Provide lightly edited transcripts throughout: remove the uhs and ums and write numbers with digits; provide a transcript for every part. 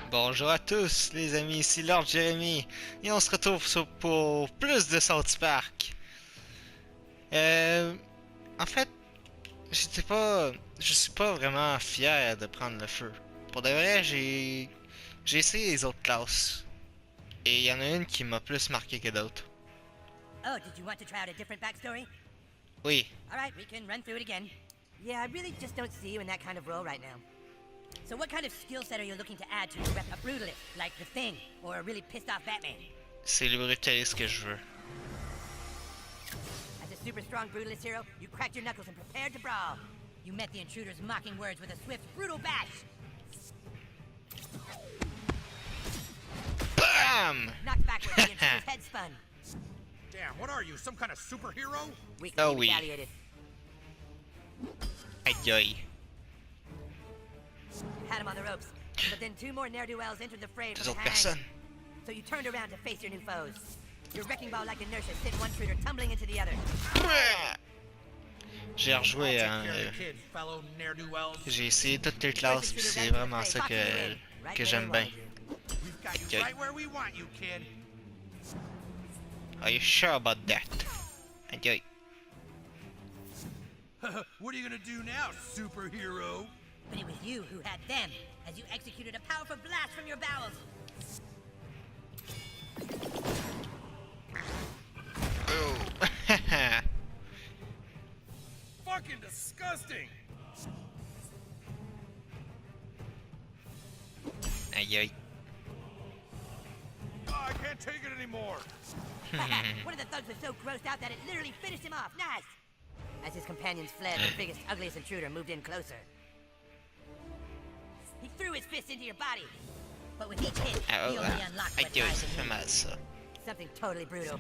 Bonjour à tous les amis, ici Lord Jeremy et on se retrouve pour plus de South Park. En fait, je suis pas vraiment fier de prendre le feu. Pour de vrai, j'ai essayé les autres classes et il y en a une qui m'a plus marqué que d'autres. Oh, did you want to try out a different backstory? Oui, All right, we can run through it again. Yeah, I really just don't see you in that kind of role right now. So what kind of skill set are you looking to add to your rep? A brutalist, like The Thing, or a really pissed off Batman? c'est le brutaliste que je veux. As a super strong brutalist hero, you cracked your knuckles and prepared to brawl. You met the intruder's mocking words with a swift, brutal bash. BAM! Knocked backwards, the intruder's head spun. Damn, what are you, some kind of superhero? Weakly Oh, oui. retaliated. Aïe aïe. You had him on the ropes, but then two more ne'er-do-wells entered the fray Deux from autres behind. personnes. So you turned around to face your new foes. Your wrecking ball like inertia sent one shooter tumbling into the other. J'ai rejoué, Take hein, care of the kids, fellow ne'er-do-wells. j'ai essayé toutes les classes puis c'est vraiment ça que j'aime bien. We've got you Okay. right where we want you, kid. Are you sure about that? Aïe aïe. What are you gonna do now, superhero? But it was you who had them, as you executed a powerful blast from your bowels. Oh. Fucking disgusting! Aïe aïe. Oh, I can't take it anymore. One of the thugs was so grossed out that it literally finished him off. Nice! As his companions fled, the biggest, ugliest intruder moved in closer. He threw his fist into your body. But with each hit, Ah, he oh, only unlocked aïe what aïe, lies ça fait in mal ça. something totally brutal.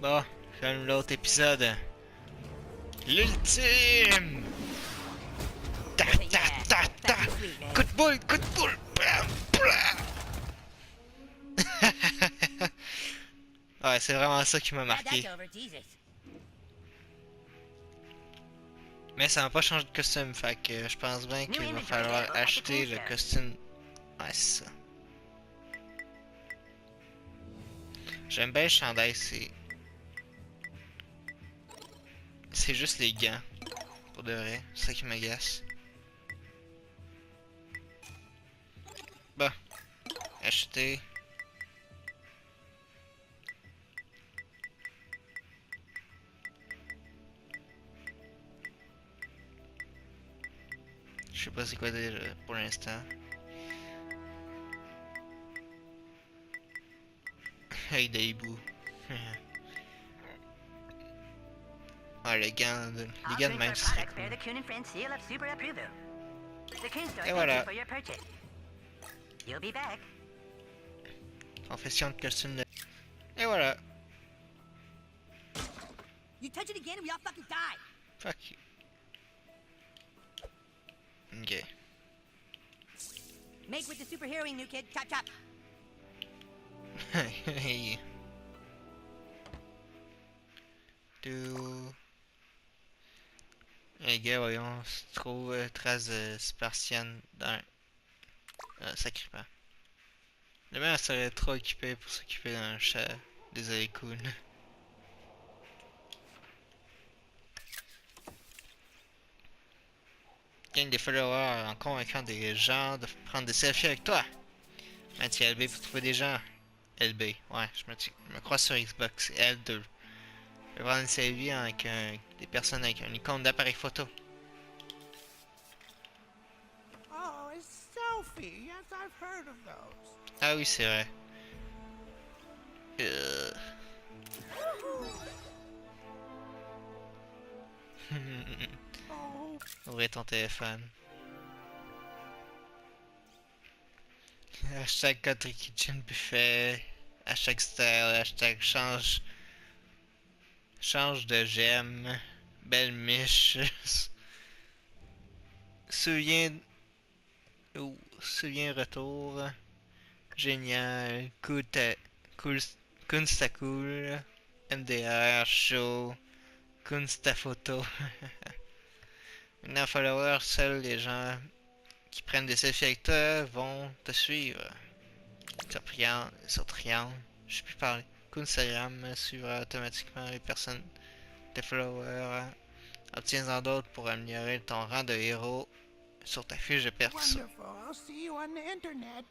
Bon, comme l'autre épisode. L'ultime! Ta ta ta ta! Coup de boule, coup de boule! Blam, blam. Ouais, c'est vraiment ça qui m'a Glad that's marqué. over, Jesus. Mais ça m'a pas changé de costume, fait que je pense bien qu'il va falloir acheter le costume. Ouais, c'est ça. J'aime bien le chandail, c'est juste les gants. Pour de vrai, c'est ça qui m'agace. Bon, acheter. Je sais pas c'est quoi dire pour l'instant. Hey des hiboux. Ah, les gants de même, c'est très cool. The Coon and Friends seal of super approval. The Coon Store Et thank voilà. you for your purchase. You'll be back. Confession de costume de... Et voilà. You touch it again and we all fucking die. Fuck you. Ok. Make with the superheroing, new kid. Chop chop. Hey. Les gars, voyons, se trouve trace de Spartiane dans... sacrifiant. Le mec serait trop occupé pour s'occuper d'un chat. Désolé, cool. Gagne des followers en convaincant des gens de prendre des selfies avec toi. Mathieu LB pour trouver des gens. LB, ouais, je me crois sur Xbox. L2. Je vais prendre une selfie avec des personnes avec un icône d'appareil photo. Oh, a selfie. Yes, I've heard of those. Ah oui, c'est vrai. Oh, Ouvrez ton téléphone. Hashtag Country Kitchen Buffet. Hashtag style. Hashtag change de gemme. Belle miche. Souviens retour. Génial. Kunsta cool. MDR. Show. Kunsta photo. Maintenant, follower, seuls les gens qui prennent des selfies avec toi vont te suivre. Sur Triangle, je sais plus parler. Instagram suivra automatiquement les personnes tes followers. Obtiens-en d'autres pour améliorer ton rang de héros sur ta fiche de perso. Wonderful. I'll see you on the internet.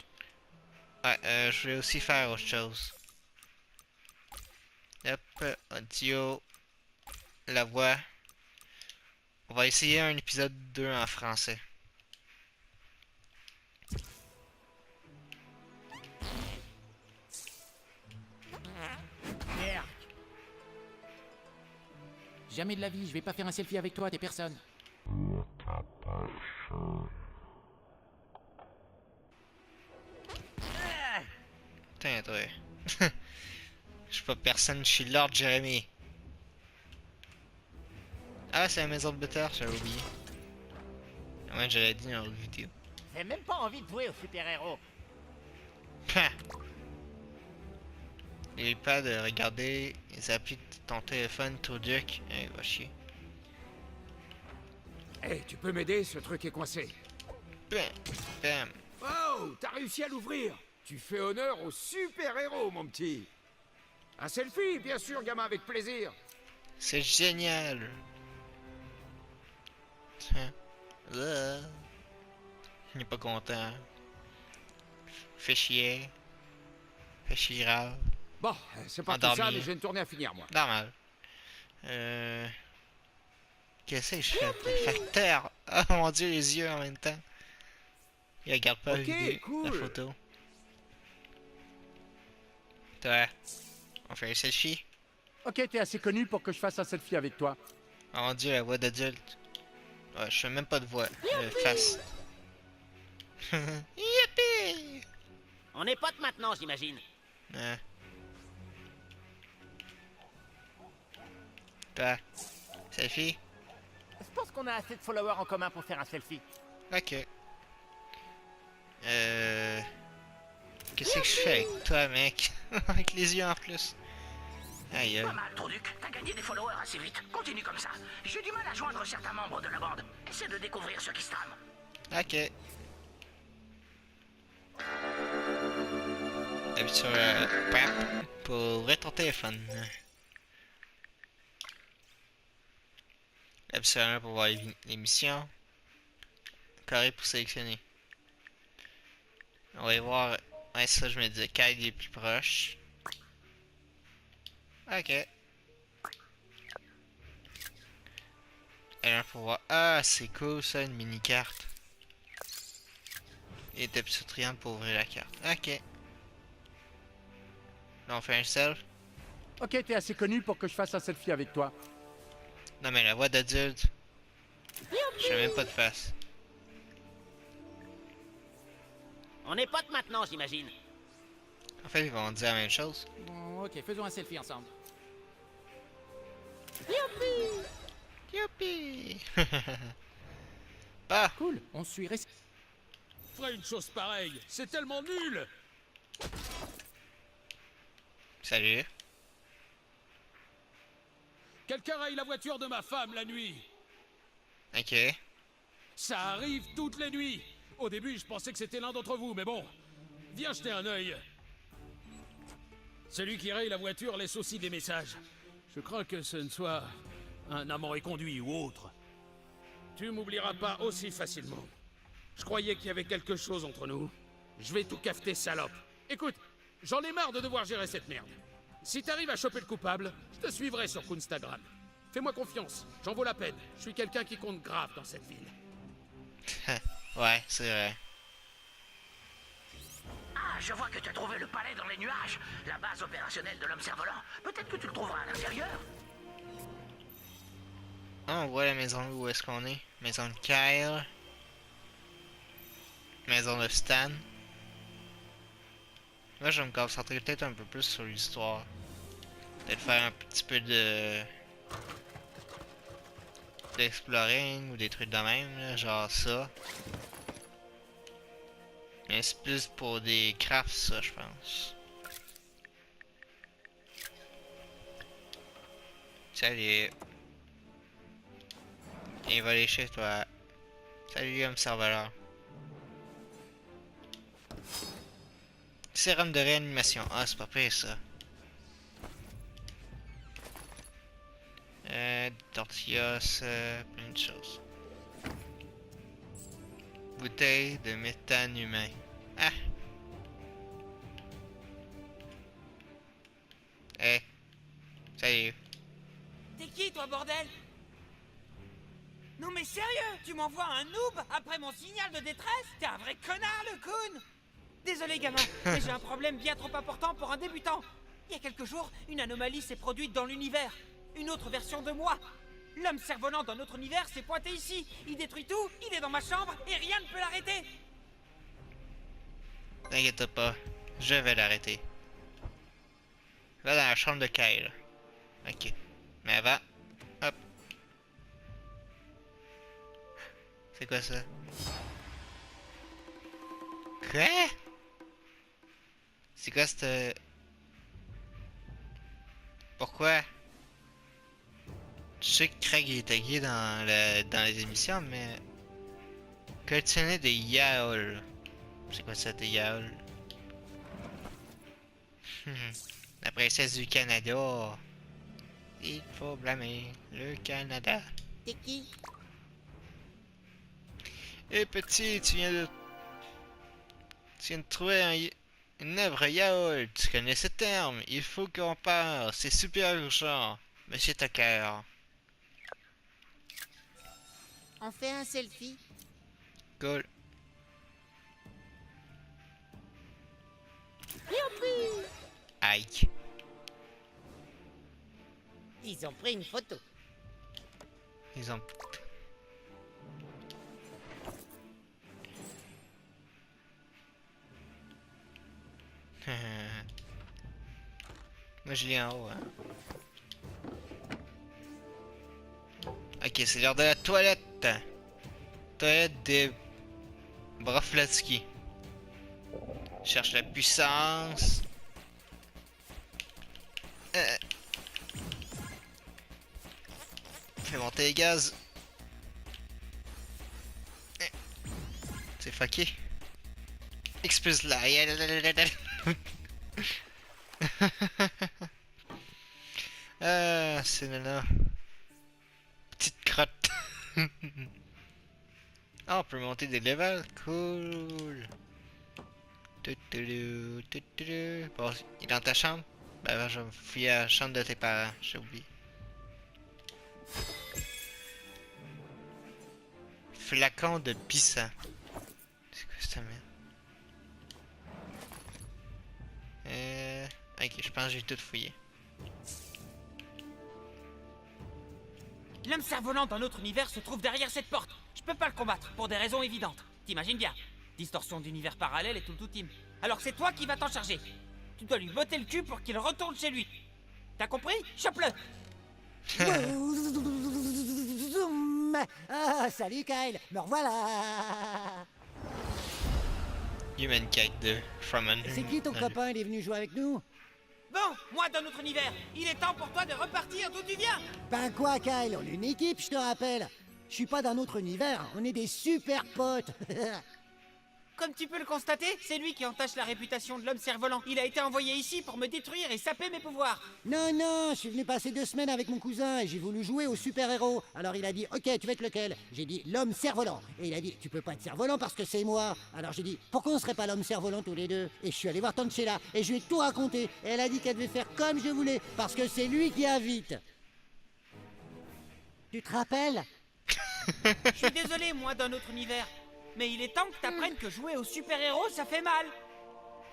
Ouais, je vais aussi faire autre chose. Hop, audio, la voix. On va essayer un épisode 2 en français. Merde. Jamais de la vie, je vais pas faire un selfie avec toi, t'es personne. Putain, toi. Je suis pas personne, je suis Lord Jeremy. Ah, c'est la maison de Butter, j'avais oublié. Ouais, je l'ai dit dans l'autre vidéo. J'ai même pas envie de jouer au super-héros. Pah! N'oublie pas de regarder les applis de ton téléphone, Toadjuk. Eh, va chier. Hey, tu peux m'aider? Ce truc est coincé. Bam! Bam! Oh, t'as réussi à l'ouvrir. Tu fais honneur au super-héros, mon petit. Un selfie, bien sûr, gamin, avec plaisir. C'est génial! Tiens. Il n'est pas content. Fait chier. Fait chier grave. Bon, c'est pas tout Endormi. ça, mais j'ai une tournée à finir, moi. Normal. Qu'est-ce que je fais? Le facteur! Oh mon dieu, les yeux en même temps. Il regarde pas Ok, la vidéo, cool. la photo. Toi, on fait un selfie? Ok, t'es assez connu pour que je fasse un selfie avec toi. Oh mon dieu, la voix d'adulte. Ouais, je fais même pas de voix. Face. Youpi! On est potes maintenant, j'imagine. Ouais. Toi, selfie? Je pense qu'on a assez de followers en commun pour faire un selfie. Ok. Qu'est-ce que je fais avec toi, mec? Avec les yeux en plus. Aïe aïe. Pas mal, Troduc. T'as gagné des followers assez vite. Continue comme ça. J'ai du mal à joindre certains membres de la bande. Essaie de découvrir ce qui se trame. Ok. Appuie sur PAP pour ouvrir ton téléphone. Appuie sur un pour voir les missions. Carré pour sélectionner. On va y voir. Ouais, ça, je me disais, Kyle est plus proche. Ok. Et un pour voir. Ah, c'est cool ça, une mini-carte. Et t'appuies sur triangle pour ouvrir la carte. Ok. Là, on fait un self. Ok, t'es assez connu pour que je fasse un selfie avec toi. Non, mais la voix d'adulte. Je fais même pas de face. On est potes maintenant, j'imagine. En fait, ils vont dire la même chose. Bon, ok, faisons un selfie ensemble. Youpi! Ah! Cool, on suit Ferait une chose pareille, c'est tellement nul. Salut. Quelqu'un raye la voiture de ma femme la nuit. Ok. Ça arrive toutes les nuits. Au début, je pensais que c'était l'un d'entre vous, mais bon. Viens jeter un œil. Celui qui raye la voiture laisse aussi des messages. Je crains que ce ne soit un amant éconduit ou autre. Tu m'oublieras pas aussi facilement. Je croyais qu'il y avait quelque chose entre nous. Je vais tout cafeter, salope. Écoute, j'en ai marre de devoir gérer cette merde. Si t'arrives à choper le coupable, je te suivrai sur Instagram. Fais-moi confiance, j'en vaux la peine. Je suis quelqu'un qui compte grave dans cette ville. Ouais, c'est vrai. Ah, je vois que tu as trouvé le palais dans les nuages. La base opérationnelle de l'homme cerf-volant. Peut-être que tu le trouveras à l'intérieur. Ah, on voit la maison où est-ce qu'on est. Maison de Kyle. Maison de Stan. Moi, je vais me concentrer peut-être un peu plus sur l'histoire. Peut-être faire un petit peu de... d'exploring ou des trucs de même, là, genre ça. Mais c'est plus pour des crafts, ça, je pense. Salut. Il va aller chez toi. Salut, homme serveur. Sérum de réanimation. Ah, c'est pas pire ça. Tortillas, plein de choses. Bouteille de méthane humain. Ah! Eh! Salut! T'es qui, toi, bordel? Non mais sérieux, tu m'envoies un noob après mon signal de détresse? T'es un vrai connard, le coon! Désolé, gamin, mais j'ai un problème bien trop important pour un débutant. Il y a quelques jours, une anomalie s'est produite dans l'univers. Une autre version de moi. L'homme cerf-volant d'un autre univers s'est pointé ici. Il détruit tout, il est dans ma chambre et rien ne peut l'arrêter. T'inquiète pas, je vais l'arrêter. Va dans la chambre de Kyle. Ok. Mais avant, hop. C'est quoi ça? Quoi? C'est quoi cette... Pourquoi? Je sais que Craig il était gay dans les émissions, mais... Collectionner des yaols. C'est quoi ça, des yaols? La princesse du Canada. Il faut blâmer le Canada. T'es qui? Eh petit, tu viens de trouver une œuvre yaol. Tu connais ce terme. Il faut qu'on parle. C'est super urgent. Monsieur Tucker. On fait un selfie? Cool. Aïe. Ils ont pris une photo. Ils ont... Moi je l'ai en haut, hein. Ok, c'est l'heure de la toilette. Toilette des Broflatsky. Cherche la puissance. Fais monter les gaz. C'est fucké. Expulse la. Ah, c'est nana. Petite crotte. Ah, on peut monter des levels. Cool. Bon, il est dans ta chambre? Ben, je vais me fouiller à la chambre de tes parents. J'ai oublié. Flacon de pissant. C'est quoi cette merde? Ok, je pense que j'ai tout fouillé. L'homme cerf-volant d'un autre univers se trouve derrière cette porte. Je peux pas le combattre, pour des raisons évidentes. T'imagines bien. Distorsion d'univers parallèle et tout team. Alors c'est toi qui vas t'en charger. Tu dois lui botter le cul pour qu'il retourne chez lui. T'as compris? Chope-le! Zoom. Ah, salut Kyle, me revoilà. Human Cake de Froman. C'est qui ton copain? Il est venu jouer avec nous? Bon, moi d'un autre univers. Il est temps pour toi de repartir d'où tu viens. Ben quoi Kyle, on est une équipe, je te rappelle. Je suis pas d'un autre univers, on est des super potes. Comme tu peux le constater, c'est lui qui entache la réputation de l'homme cerf-volant. Il a été envoyé ici pour me détruire et saper mes pouvoirs. Non, non, je suis venu passer 2 semaines avec mon cousin et j'ai voulu jouer au super-héros. Alors il a dit, ok, tu veux être lequel? J'ai dit, l'homme cerf-volant. Et il a dit, tu peux pas être cerf-volant parce que c'est moi. Alors j'ai dit, pourquoi on serait pas l'homme cerf-volant tous les deux? Et je suis allé voir Tante Sheila et je lui ai tout raconté. Et elle a dit qu'elle devait faire comme je voulais parce que c'est lui qui invite. Tu te rappelles? Je suis désolé, moi d'un autre univers. Mais il est temps que t'apprennes que jouer au super-héros, ça fait mal.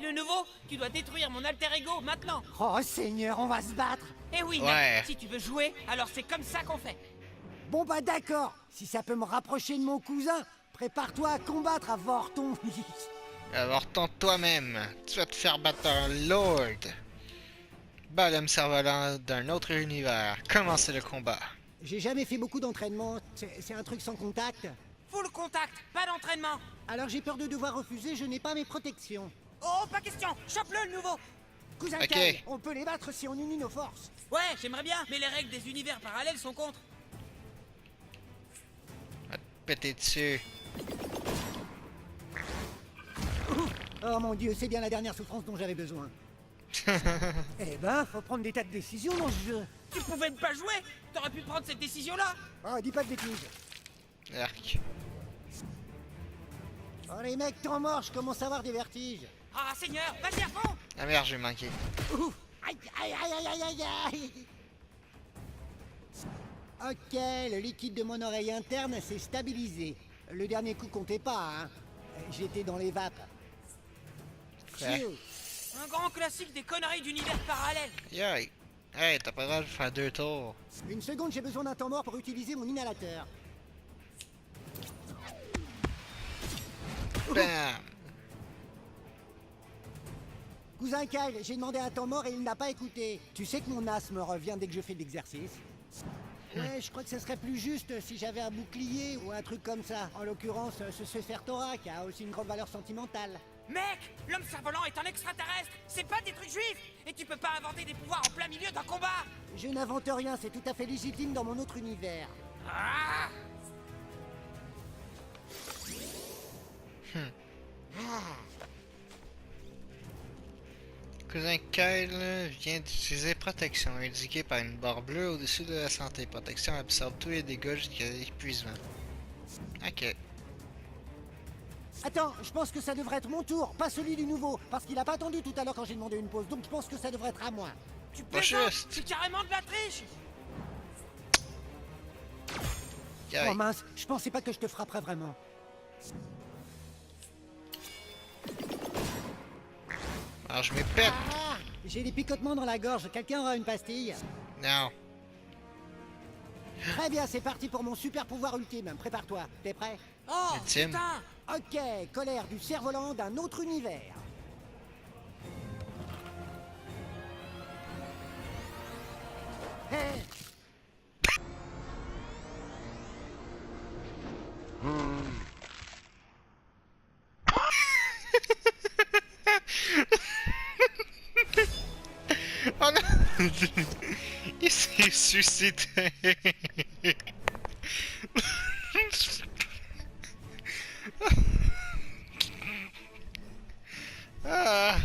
Le nouveau, tu dois détruire mon alter ego maintenant. Oh Seigneur, on va se battre. Eh oui, Ouais. mec, si tu veux jouer, alors c'est comme ça qu'on fait. Bon bah d'accord, si ça peut me rapprocher de mon cousin, prépare-toi à combattre à Vorton. Alors tente toi-même. Tu vas te faire battre par un Lord. Bah, l'homme cerf-volant d'un autre univers. Commencez le combat. J'ai jamais fait beaucoup d'entraînement, c'est un truc sans contact. Full contact, pas d'entraînement. Alors j'ai peur de devoir refuser, je n'ai pas mes protections. Oh, pas question, chope-le le nouveau. Cousin Ok. Kyle, on peut les battre si on unit nos forces. Ouais, j'aimerais bien, mais les règles des univers parallèles sont contre. péter dessus. Oh mon Dieu, c'est bien la dernière souffrance dont j'avais besoin. Eh ben, faut prendre des tas de décisions dans ce jeu. Tu pouvais ne pas jouer. T'aurais pu prendre cette décision-là. Oh, dis pas de bêtises. Arc. Oh les mecs, temps mort, je commence à avoir des vertiges. Ah, Seigneur, vas-y à fond. Ah merde, j'ai manqué. Ouf. Aïe, aïe, aïe, aïe, aïe, aïe. Ok, le liquide de mon oreille interne s'est stabilisé. Le dernier coup comptait pas, hein. J'étais dans les vapes. Ouais. Phew. Un grand classique des conneries d'univers parallèles. Yay. Hey, t'as pas le droit de faire 2 tours. Une seconde, j'ai besoin d'un temps mort pour utiliser mon inhalateur. Bam. Cousin Kyle, j'ai demandé un temps mort et il n'a pas écouté. Tu sais que mon asthme revient dès que je fais de l'exercice. Ouais, je crois que ce serait plus juste si j'avais un bouclier ou un truc comme ça. En l'occurrence, ce Séphertora qui a aussi une grande valeur sentimentale. Mec, l'homme cerf-volant est un extraterrestre. C'est pas des trucs juifs. Et tu peux pas inventer des pouvoirs en plein milieu d'un combat. Je n'invente rien, c'est tout à fait légitime dans mon autre univers. Ah! Cousin Kyle vient d'utiliser protection, indiquée par une barre bleue au-dessus de la santé. Protection absorbe tous les dégâts jusqu'à l'épuisement. Ok. Attends, je pense que ça devrait être mon tour, pas celui du nouveau, parce qu'il a pas attendu tout à l'heure quand j'ai demandé une pause, donc je pense que ça devrait être à moi. Tu Pas plaisantes. juste. C'est carrément de la triche. Yay. Oh mince, je pensais pas que je te frapperais vraiment. Alors je me pète. Ah, j'ai des picotements dans la gorge, quelqu'un aura une pastille? Non. Très bien, c'est parti pour mon super pouvoir ultime, prépare-toi, t'es prêt? Oh, Ultime. putain. Ok, colère du cerf-volant d'un autre univers. Hey. Oh non. Il s'est suicidé. Ah.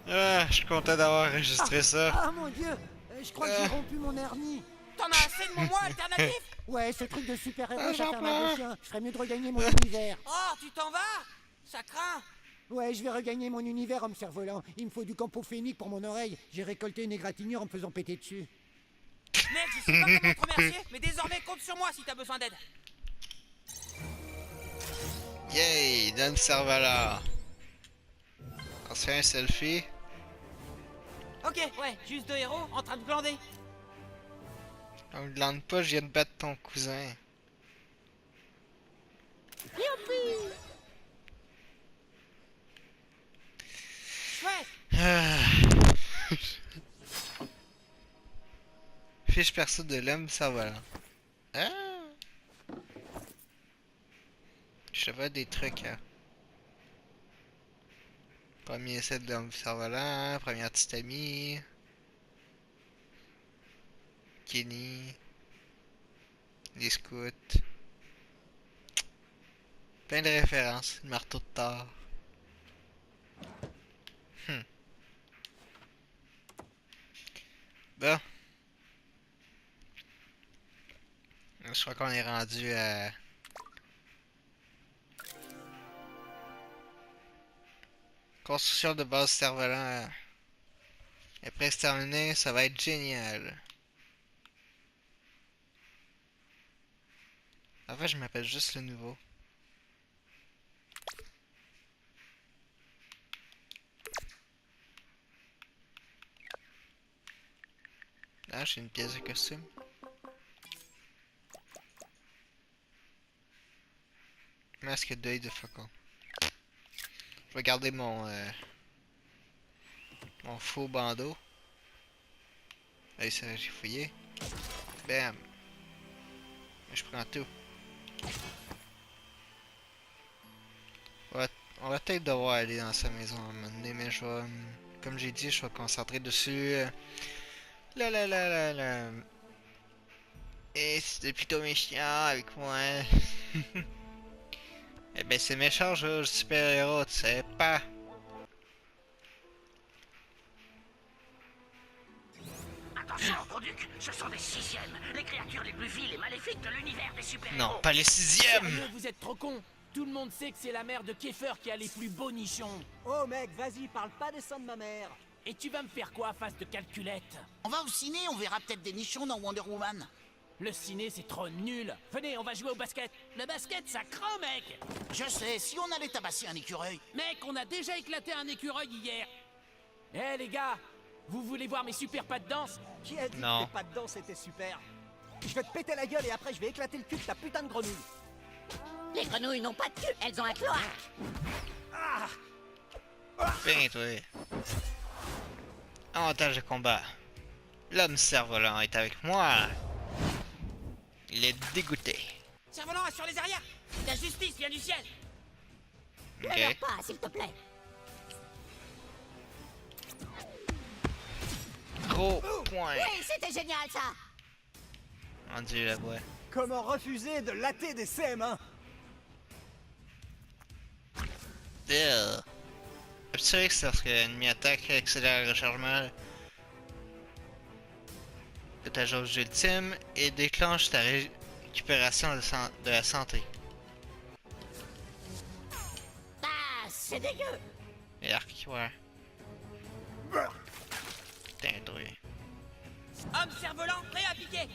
Non, je suis content d'avoir enregistré ça. Ah mon dieu, je crois que j'ai rompu mon hernie. T'en as assez de mon moi alternatif. Ouais, ce truc de super-héros, Ah, ça j'en fait mal pleure. au chien. Je ferais mieux de regagner mon univers. Oh, tu t'en vas. Ça craint. Ouais, je vais regagner mon univers, homme cerf-volant. Il me faut du campophénique pour mon oreille. J'ai récolté une égratignure en me faisant péter dessus. Mec, je sais pas comment te remercier, mais désormais compte sur moi si t'as besoin d'aide. Yay, donne Servala. On se fait un selfie. Ok, ouais, juste 2 héros en train de glander. On me glande pas, je viens de battre ton cousin. Chouette. Ah. Fiche perso de l'homme cerf-volant. Ah. Je sais pas des trucs, hein. Premier essai de l'homme cerf-volant, première petite amie. Kenny. Les scouts. Plein de références. Le marteau de Thor. Bon. Je crois qu'on est rendu à... Construction de base cerf-volant. Après c'est terminé, ça va être génial. En fait, je m'appelle juste le nouveau. Ah, j'ai une pièce de costume. Masque d'œil de faucon. Je vais garder mon mon faux bandeau. Allez, ça j'ai fouillé. Bam. Je prends tout. On va peut-être devoir aller dans sa maison à un moment donné, mais je vais comme j'ai dit, je vais me concentrer dessus. Là. Et c'est plutôt méchant avec moi. Eh ben, c'est méchant, je super-héros, tu sais pas. Attention, Produc, ce sont des sixièmes, les créatures les plus viles et maléfiques de l'univers des super-héros. Non, pas les 6e. Sérieux, vous êtes trop cons. Tout le monde sait que c'est la mère de Kiefer qui a les plus beaux nichons. Oh mec, vas-y, parle pas des seins de ma mère. Et tu vas me faire quoi, face de calculette? On va au ciné, on verra peut-être des nichons dans Wonder Woman. Le ciné, c'est trop nul. Venez, on va jouer au basket. Le basket, ça craint, mec. Je sais, si on allait tabasser un écureuil. Mec, on a déjà éclaté un écureuil hier. Eh les gars, vous voulez voir mes super pas de danse? Qui a dit Non. que tes pas de danse étaient super? Je vais te péter la gueule et après je vais éclater le cul de ta putain de grenouille. Les grenouilles n'ont pas de cul, elles ont un cloaque. Ben, toi. Avantage de combat. L'homme cerf-volant est avec moi. Il est dégoûté. Cerf-volant, assure les arrières. La justice vient du ciel. Ne Ok. meurs pas, s'il te plaît. Gros point. Oui, c'était génial, ça. Mon dieu, la voix. Comment refuser de latter des CM1? C'est vrai que c'est lorsque l'ennemi attaque, accélère le rechargement de ta jauge ultime et déclenche ta récupération de la santé. Ah, c'est dégueu. Et arc, ouais. Putain, doué. Homme cerf-volant, prêt à piquer.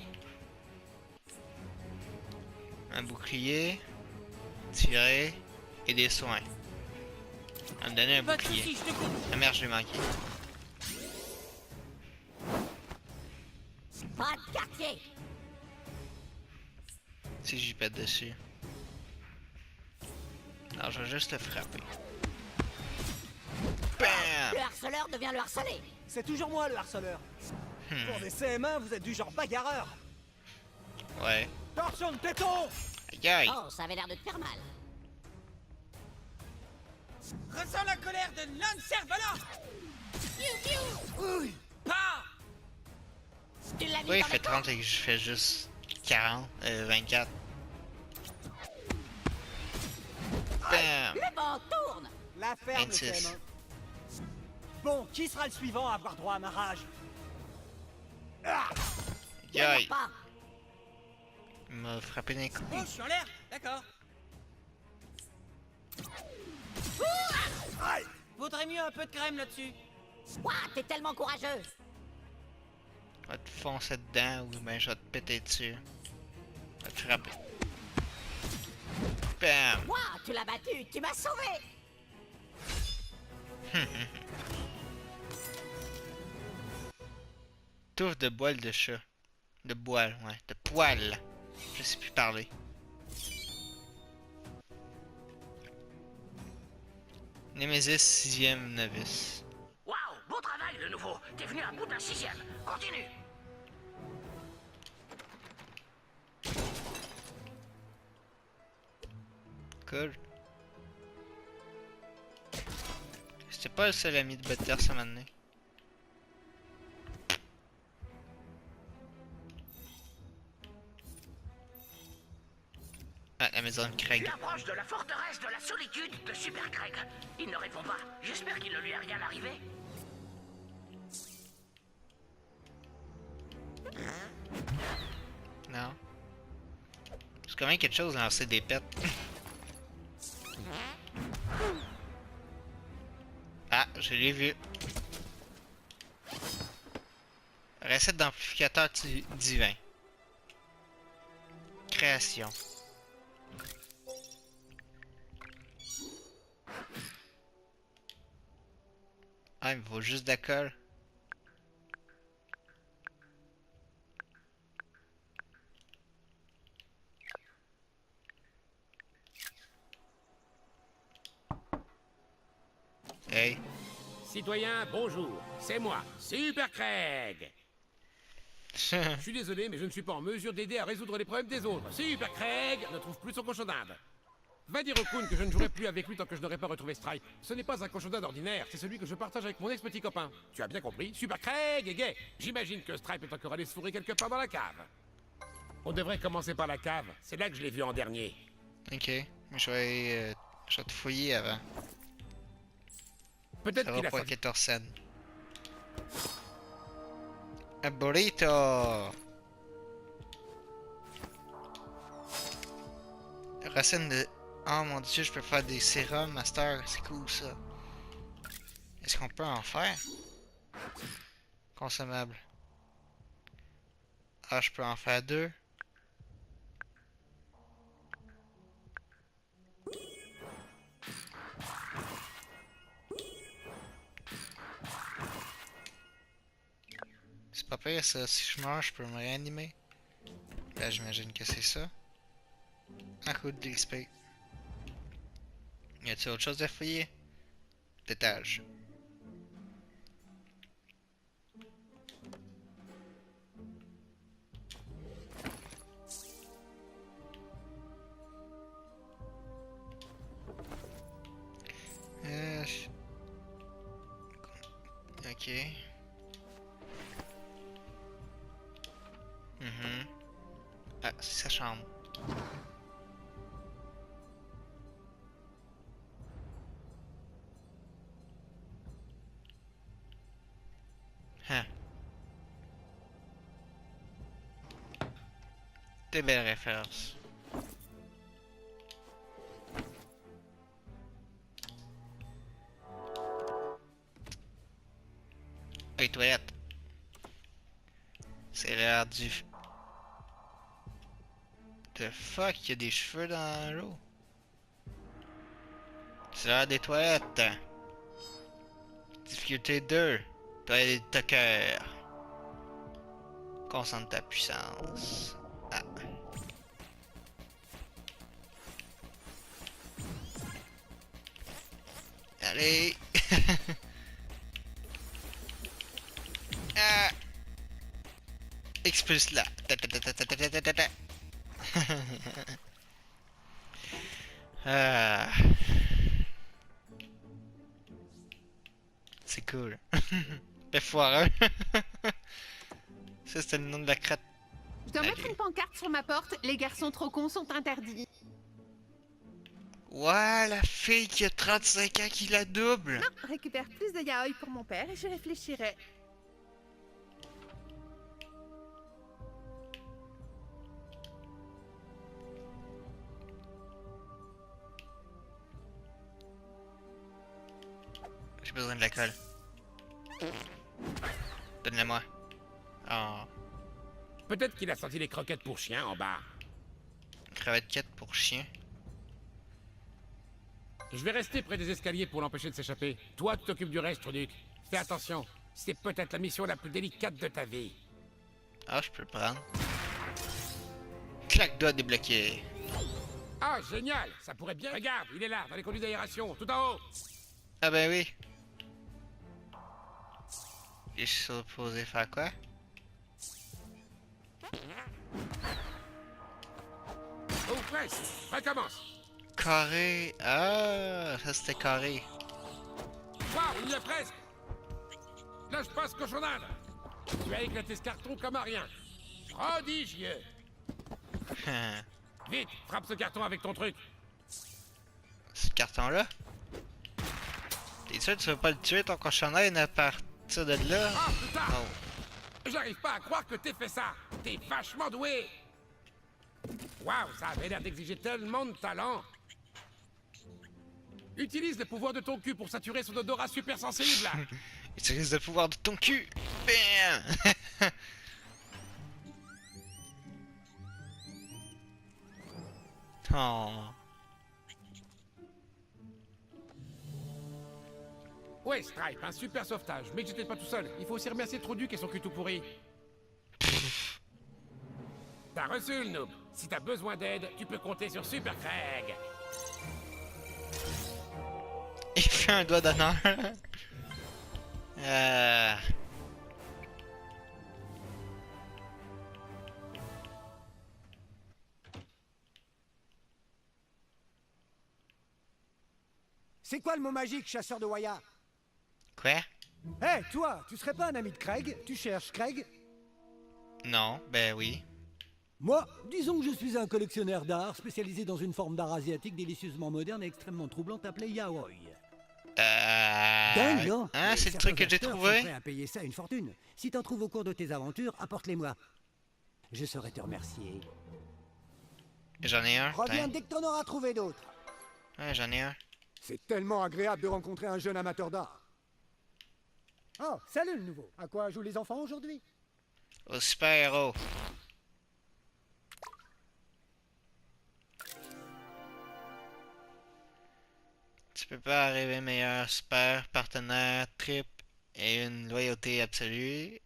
Un bouclier, tirer et des soins. On me donner un Pas de bouclier. soucis, je te coupe. Ah merde, je l'ai manqué. Pas de quartier. Si j'y pète dessus. Non, je vais juste le frapper. Bam! Le harceleur devient le harcelé. C'est toujours moi le harceleur. Pour des CM1, vous êtes du genre bagarreur. Ouais. Torsion de téton! Aïe aïe! Oh, ça avait l'air de te faire mal. Ressens la colère de l'homme cerf-volant. Pas. Tu l'as mis Oui, il dans fait le 30 et que je fais juste 40, 24. Bam! Le vent tourne. La ferme, le 26. CM1. Bon, qui sera le suivant à avoir droit à ma rage? Ah! Aïe aïe! Pas. Il m'a frappé d'un coup. Oh, je suis en l'air. D'accord. Vaudrait mieux un peu de crème là-dessus. Ouah, t'es tellement courageux. Je vais te foncer dedans ou ben je vais te péter dessus. Je vais te frapper. Bam! Ouah, tu l'as battu, tu m'as sauvé. Touffe de poil de chat. De poil, ouais. De poil. Je sais plus parler. Nemesis 6ème novice. Waouh, beau travail de nouveau. T'es venu à bout d'un sixième. Continue. Cool. C'était pas le seul ami de Butter ça m'a donné. Ah, la maison de Craig. Tu approches de la forteresse de la solitude de Super Craig. Il ne répond pas. J'espère qu'il ne lui est rien arrivé. Non. C'est quand même quelque chose de lancer des pets. Ah, je l'ai vu. Recette d'amplificateur divin. Création. Ah, il me faut juste de la colle. Hey. Citoyens, bonjour. C'est moi, Super Craig. Je suis désolé, mais je ne suis pas en mesure d'aider à résoudre les problèmes des autres. Super Craig ne trouve plus son cochon d'Inde. Va dire au Kun que je ne jouerai plus avec lui tant que je n'aurai pas retrouvé Stripe. Ce n'est pas un cochonnet d'ordinaire, c'est celui que je partage avec mon ex-petit copain. Tu as bien compris, Super Craig et Gay. J'imagine que Stripe est encore allé se fourrer quelque part dans la cave. On devrait commencer par la cave, c'est là que je l'ai vu en dernier. Ok, je vais te fouiller avant. Peut-être Ça qu'il va a pour sorti... 14 cents. Un burrito! Racine de... Oh mon dieu, je peux faire des sérums, master, c'est cool ça. Est-ce qu'on peut en faire? Consommable. Ah, je peux en faire 2. C'est pas pire ça, si je meurs, je peux me réanimer. Là, j'imagine que c'est ça. Un coup de XP. Y a-t-il autre chose à fouiller? D'étage. Euh... Ok. Ah, c'est sa chambre. Hein. Des belles références. Hey, toilette. C'est l'air du... The fuck, il y a des cheveux dans l'eau. C'est l'heure des toilettes. Difficulté 2. Toilette de cœur. Concentre ta puissance. Ah. Allez. Ah. Expulse-la. Ah. C'est cool. Le foireux. Ça, c'était le nom de la crête. Je dois mettre une pancarte sur ma porte. Les garçons trop cons sont interdits. Ouais, la fille qui a 35 ans qui la double. Non, récupère plus de yaoi pour mon père et je réfléchirai. J'ai besoin de la colle. Donne-la-moi. Oh. Peut-être qu'il a sorti les croquettes pour chien en bas. Cravate 4 pour chien. Je vais rester près des escaliers pour l'empêcher de s'échapper. Toi, tu t'occupes du reste, Truduc. Fais attention, c'est peut-être la mission la plus délicate de ta vie. Ah, je peux le prendre. Claque doigt débloqué. Ah, génial, ça pourrait bien... Regarde, il est là, dans les conduits d'aération, tout en haut. Ah ben oui. Et je suis supposé faire quoi? Oh, presque. Recommence. Carré. Ah, ça c'était carré. Waouh, il y est presque. Là, je passe cochonnade. Tu as éclaté ce carton comme à rien. Prodigieux. Vite, frappe ce carton avec ton truc. Ce carton-là? T'es sûr que tu veux pas le tuer ton cochonnaine à partir de là? Ah, putain! Oh. J'arrive pas à croire que t'aies fait ça. T'es vachement doué. Waouh, ça avait l'air d'exiger tellement de talent. Utilise le pouvoir de ton cul pour saturer son odorat super sensible. Utilise le pouvoir de ton cul. Bam! Oh. Ouais, Stripe, un super sauvetage. Mais j'étais pas tout seul. Il faut aussi remercier Truduc et son cul tout pourri. T'as reçu le noob. Si t'as besoin d'aide, tu peux compter sur Super Craig. Il fait un doigt d'honneur. C'est quoi le mot magique, chasseur de Waya? Quoi? Hé, toi, tu serais pas un ami de Craig? Tu cherches Craig? Non, ben oui. Moi, disons que je suis un collectionneur d'art spécialisé dans une forme d'art asiatique délicieusement moderne et extrêmement troublante appelée yaoi. Dingue, non? Hein, Et c'est le certains truc que j'ai acheteurs trouvé? sont prêts à payer ça une fortune. Si t'en trouves au cours de tes aventures, apporte-les-moi. Je saurais te remercier. J'en ai un. Reviens Putain. dès que t'en auras trouvé d'autres. Ouais, j'en ai un. C'est tellement agréable de rencontrer un jeune amateur d'art. Oh, salut le nouveau. À quoi jouent les enfants aujourd'hui? Au super-héros. Tu peux pas arriver meilleur, super, partenaire, trip et une loyauté absolue.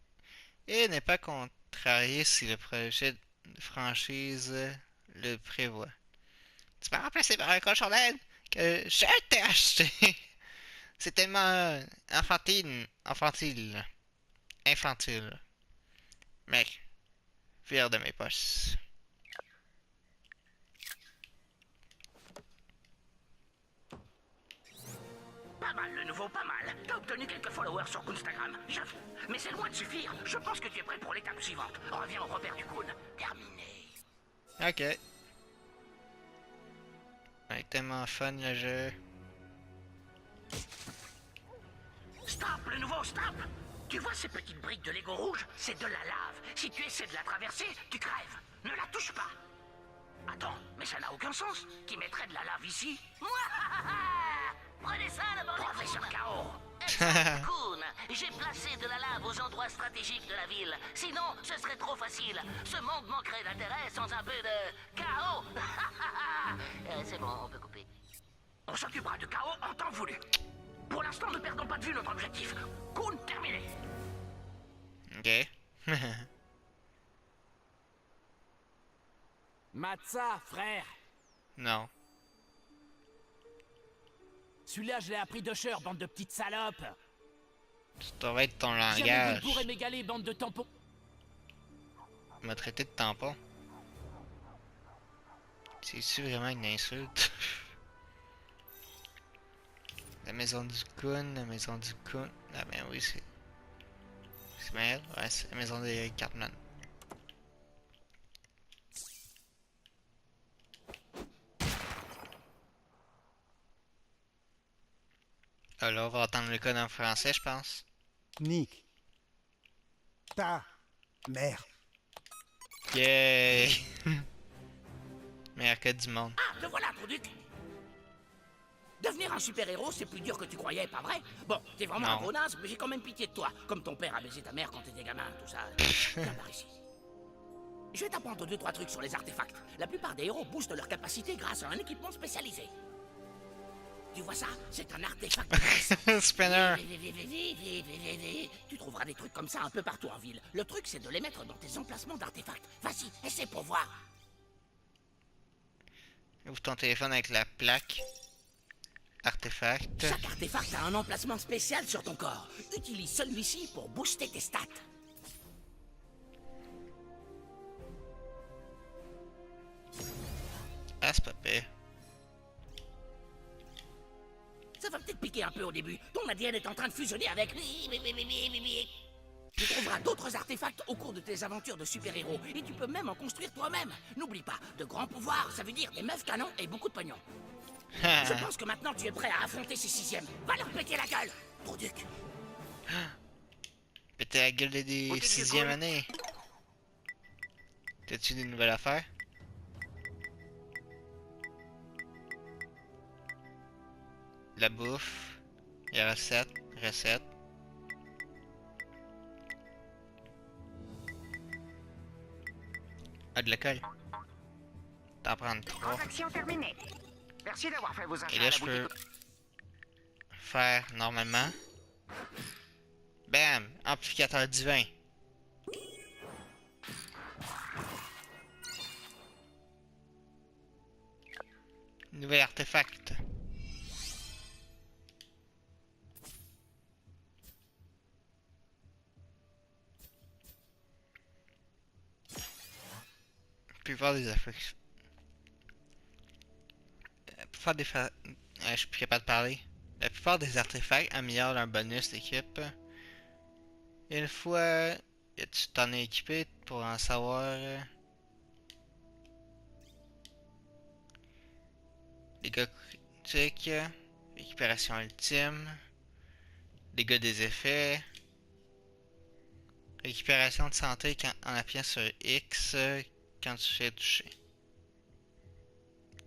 Et n'est pas contrarié si le projet de franchise le prévoit. Tu m'as remplacé par un cochon d'Inde que je t'ai acheté. C'est tellement infantile. Mec, vire de mes poches. Pas mal le nouveau, pas mal. T'as obtenu quelques followers sur Instagram, j'avoue. Mais c'est loin de suffire. Je pense que tu es prêt pour l'étape suivante. Reviens au repère du Coon. Terminé. Ok. Ouais, tellement fun le jeu. Stop, le nouveau, stop! Tu vois ces petites briques de Lego rouge? C'est de la lave. Si tu essaies de la traverser, tu crèves. Ne la touche pas. Attends, mais ça n'a aucun sens. Qui mettrait de la lave ici? Prenez ça, la bande. Professeur K.O. Coon, j'ai placé de la lave aux endroits stratégiques de la ville. Sinon, ce serait trop facile. Ce monde manquerait d'intérêt sans un peu de chaos. C'est bon, on peut couper. On s'occupera de K.O. en temps voulu. Pour l'instant, ne perdons pas de vue notre objectif. Coon terminé. Ok. Matza, frère. Non. Celui-là, je l'ai appris d'Usher, bande de petites salopes. Ça devrait être ton Jamais vous ne langage. pourrez m'égaler, bande de tampons. Il m'a traité de tampon. C'est-tu vraiment une insulte? La maison du Coon, la maison du Coon. Ah ben oui, c'est... C'est bien elle? Ouais, c'est la maison des Cartman. Alors, on va entendre le code en français, je pense. Nick. Ta mère. Yay! Meilleur code du monde. Ah, te voilà, Produc. Devenir un super-héros, c'est plus dur que tu croyais, pas vrai? Bon, t'es vraiment Non. un gros naze, mais j'ai quand même pitié de toi. Comme ton père a baisé ta mère quand t'étais gamin, tout ça. Viens par ici. Je vais t'apprendre 2-3 trucs sur les artefacts. La plupart des héros boostent leur capacité grâce à un équipement spécialisé. Tu vois ça? C'est un artefact de puissance. Spinner. Tu trouveras des trucs comme ça un peu partout en ville. Le truc, c'est de les mettre dans tes emplacements d'artefacts. Vas-y, essaie pour voir. Ouvre ton téléphone avec la plaque. Artefact. Chaque artefact a un emplacement spécial sur ton corps. Utilise celui-ci pour booster tes stats. Ah, c'est pas pire. Ça va peut-être piquer un peu au début. Ton ADN est en train de fusionner avec... Tu trouveras d'autres artefacts au cours de tes aventures de super-héros. Et tu peux même en construire toi-même. N'oublie pas, de grands pouvoirs, ça veut dire des meufs canons et beaucoup de pognon. Je pense que maintenant tu es prêt à affronter ces sixièmes. Va leur péter la gueule, Produc. Péter la gueule des 6e années. T'as-tu des nouvelles affaires? La bouffe. Les recettes. Ah, de l'alcool. T'en prends 3. Transaction terminée. Merci d'avoir fait vos Et achats là, à la je peux boutique. faire normalement. Bam! Amplificateur divin. Nouvel artefact. Puis voir des affections. Pour faire des je suis plus capable de parler. La plupart des artefacts améliorent leur bonus d'équipe. Une fois que tu t'en es équipé pour en savoir. Dégâts critiques, récupération ultime, dégâts des effets, récupération de santé en appuyant sur X quand tu fais toucher.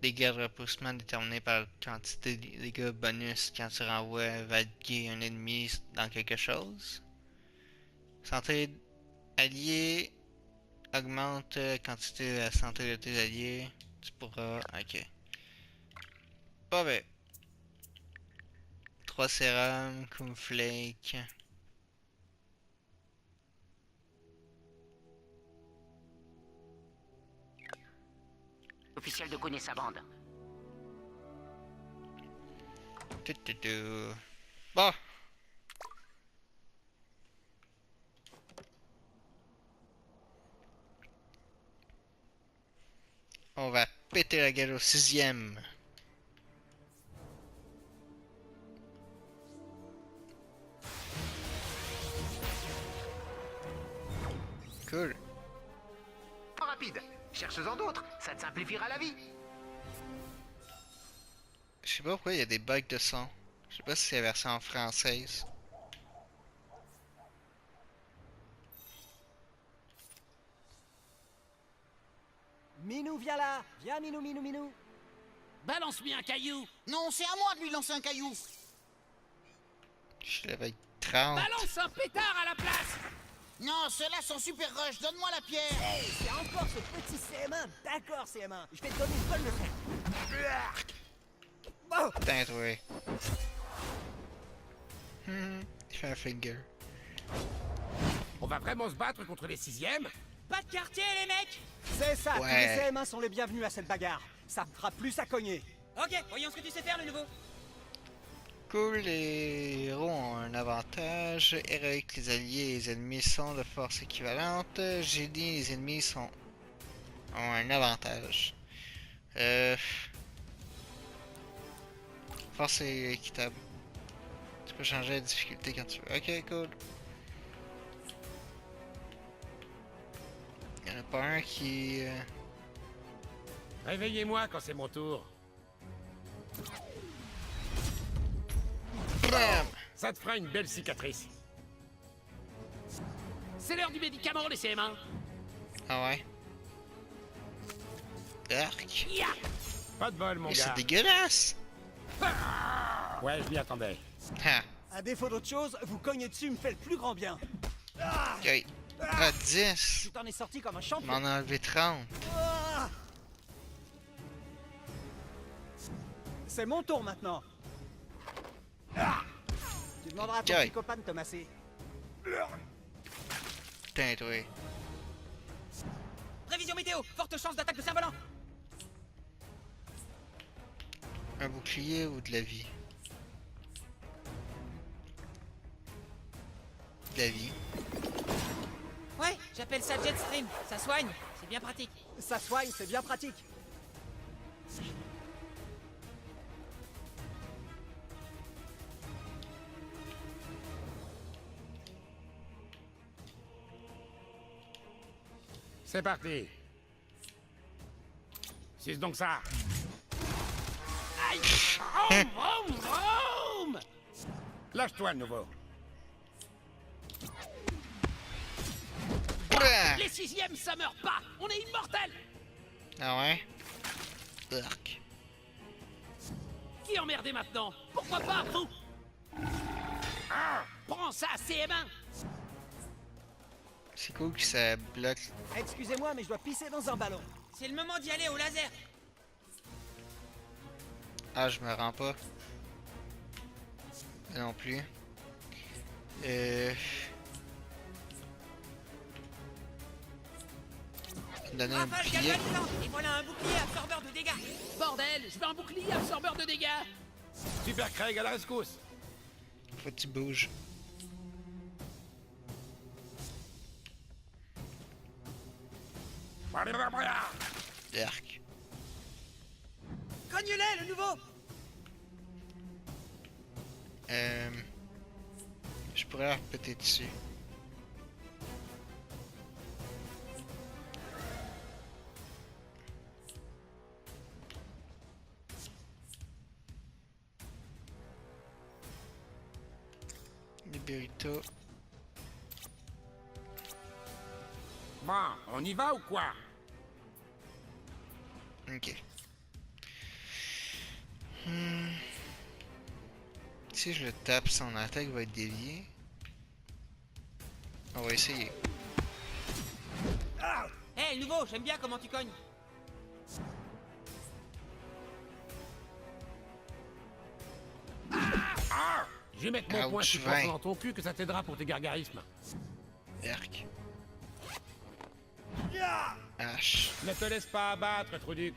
Dégâts de repoussement déterminés par la quantité de dégâts bonus quand tu renvoies vaguer un ennemi dans quelque chose. Santé alliée augmente la quantité de la santé de tes alliés. Tu pourras. Ok. Pas ben. 3 sérums, Flake. Officiel de Kun et sa bande. Bon. On va péter la gueule au 6e. Cool. Rapide, cherche-en d'autres, ça te simplifiera la vie. Je sais pas pourquoi il y a des bugs de son. Je sais pas si c'est la version française. Minou, viens là. Viens, Minou, Minou, Minou. Balance-lui un caillou. Non, c'est à moi de lui lancer un caillou. Je suis level 30. Balance un pétard à la place. Non, ceux-là sont super rush, donne-moi la pierre. Hey, c'est encore ce petit CM1. D'accord, CM1. Je vais te donner une bonne leçon. Oh. Putain, toi. Il fait un finger. On va vraiment se battre contre les 6e? Pas de quartier, les mecs. C'est ça, Ouais. tous les CM1 sont les bienvenus à cette bagarre. Ça me fera plus à cogner. Ok, voyons ce que tu sais faire, le nouveau. Cool, les héros ont un avantage. Héroïque, les alliés et les ennemis sont de force équivalente. Génie, les ennemis ont un avantage. Force est équitable. Tu peux changer la difficulté quand tu veux. Ok, cool. Il n'y en a pas un qui... Réveillez-moi quand c'est mon tour. Bam! Ça te fera une belle cicatrice. C'est l'heure du médicament, les CM1. Ah ouais? Dark. Pas de bol, mon Mais gars. c'est dégueulasse! Ouais, je m'y attendais. Ha! À défaut d'autre chose, vous cognez dessus me fait le plus grand bien. Ok. Ah, 10! Tu t'en es sorti comme un Je champion. m'en ai enlevé 30. Ah. C'est mon tour maintenant. Tu demanderas à ton Ok. petit copain de te masser. Putain, toi. Prévision météo, forte chance d'attaque de cerf-volant. Un bouclier ou de la vie? De la vie. Ouais, j'appelle ça Jetstream. Ça soigne, c'est bien pratique. Ça soigne, c'est bien pratique. C'est parti. C'est donc ça. Aïe. Vroom, vroom, vroom. Lâche-toi de nouveau. Bouah! Les 6e, ça meurt pas. On est immortels. Ah ouais? Dark. Qui est emmerdé maintenant? Pourquoi pas, vous? Prends ça, CM1. C'est cool que ça bloque. Excusez-moi, mais je dois pisser dans un ballon. C'est le moment d'y aller au laser. Ah, je me rends pas. Non plus. Donner un Rafale bouclier. galvanisante. Et voilà un bouclier absorbeur de dégâts. Bordel, je veux un bouclier absorbeur de dégâts. Super Craig à la rescousse. Faut que tu bouges. Dark. Cogne-les, le nouveau. Je pourrais leur péter dessus. Les burritos. Bon, on y va ou quoi? Ok. Si je le tape, son attaque va être déviée. On va essayer. Hé, le nouveau, j'aime bien comment tu cognes. Je vais mettre mon poing Ouch, si 20. dans ton cul que ça t'aidera pour tes gargarismes. Erk. H. Ne te laisse pas abattre, Truduc.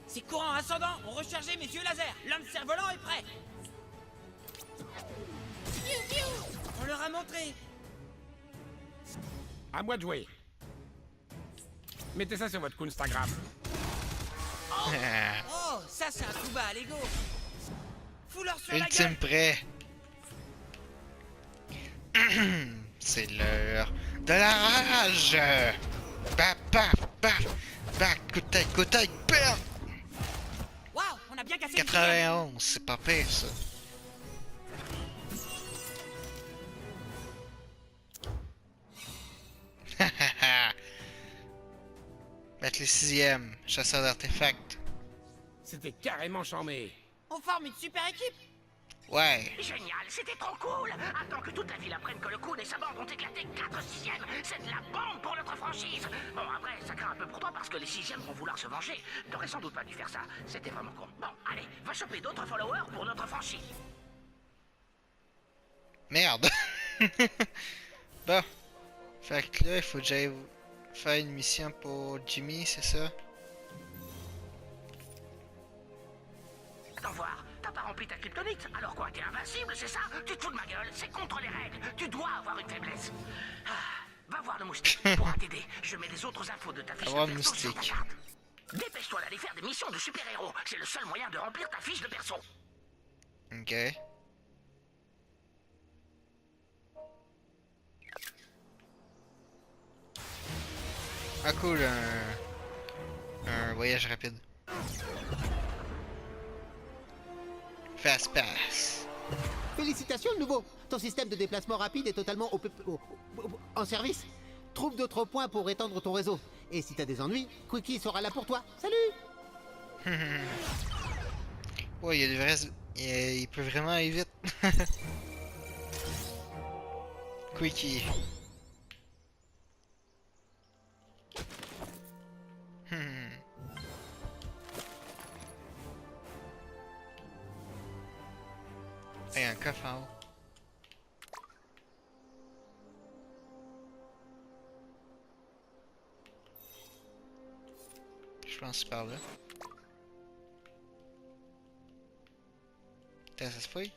C'est courant ascendant, on rechargeait mes yeux laser. L'homme cerf-volant est prêt. On leur a montré. À moi de jouer. Mettez ça sur votre Instagram. Oh, ça c'est un coup bas à l'ego. Fous-leur sur la Ultime gueule. prêt. C'est l'heure de la rage. Baf, baf, baf, baf, coup de tête, bam. Waouh, on a bien cassé 91, c'est pas pire ça. Mettre les 6e, chasseur d'artefacts. C'était carrément charmé. On forme une super équipe. Ouais. Génial, c'était trop cool. Attends que toute la ville apprenne que le Kun et sa bande ont éclaté 4 sixièmes. C'est de la bombe pour notre franchise. Bon, après, ça craint un peu pour toi parce que les 6e vont vouloir se venger. T'aurais sans doute pas dû faire ça. C'était vraiment con. Bon, allez, va choper d'autres followers pour notre franchise. Merde. Bon. Fait que là, il faut que j'aille faire une mission pour Jimmy, c'est ça? Attends voir, t'as pas rempli ta kryptonite. Alors quoi, t'es invincible, c'est ça? Tu te fous de ma gueule, c'est contre les règles. Tu dois avoir une faiblesse. Ah, va voir le moustique, il pourra t'aider. Je mets les autres infos de ta fiche Avoir de perso sur ta moustique. carte. Dépêche-toi d'aller faire des missions de super-héros. C'est le seul moyen de remplir ta fiche de perso. Ok. Ah cool, un voyage rapide. Fast pass. Félicitations, le nouveau. Ton système de déplacement rapide est totalement en service. Trouve d'autres points pour étendre ton réseau. Et si t'as des ennuis, Quickie sera là pour toi. Salut. Ouais, il y a des vrais... Il peut vraiment aller vite. Quickie. Hey, un coffre en haut. Je pense par là. Putain, ça se fouille?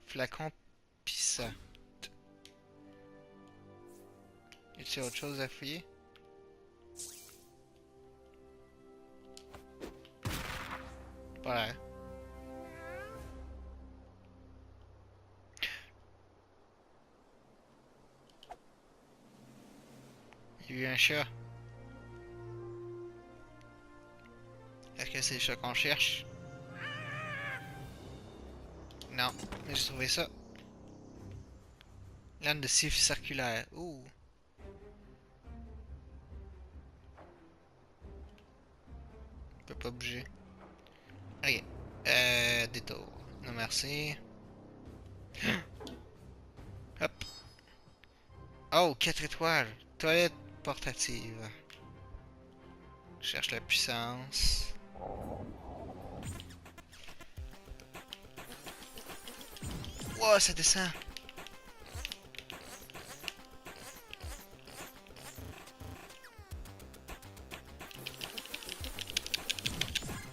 Flacon pissant. Y a-t-il autre chose à fouiller? Pas là. Il y a eu un chat. Est-ce que c'est le chat qu'on cherche? Non, mais j'ai trouvé ça. Lame de siffle circulaire. Ouh. On peut pas bouger. Ok. Détour. Non merci. Hop. Oh, 4 étoiles. Toilette portative. Je cherche la puissance. Wow, ça descend.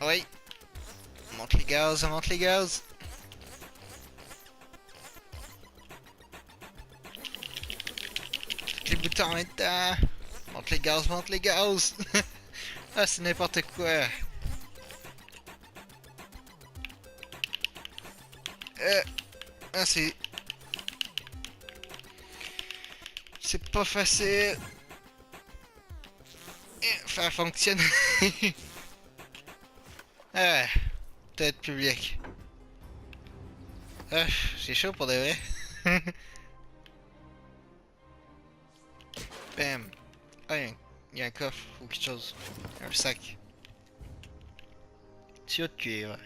Oui. On monte les gaz, on monte les gaz. Tous les boutons en même temps. Monte les gaz, monte les gaz. Ah, c'est n'importe quoi. Ah, c'est... C'est pas facile. Faire fonctionner. Ah, peut-être public. Ah, j'ai chaud pour de vrai. Bam. Ah, il y a un coffre ou quelque chose. Un sac. Tuyau de cuivre.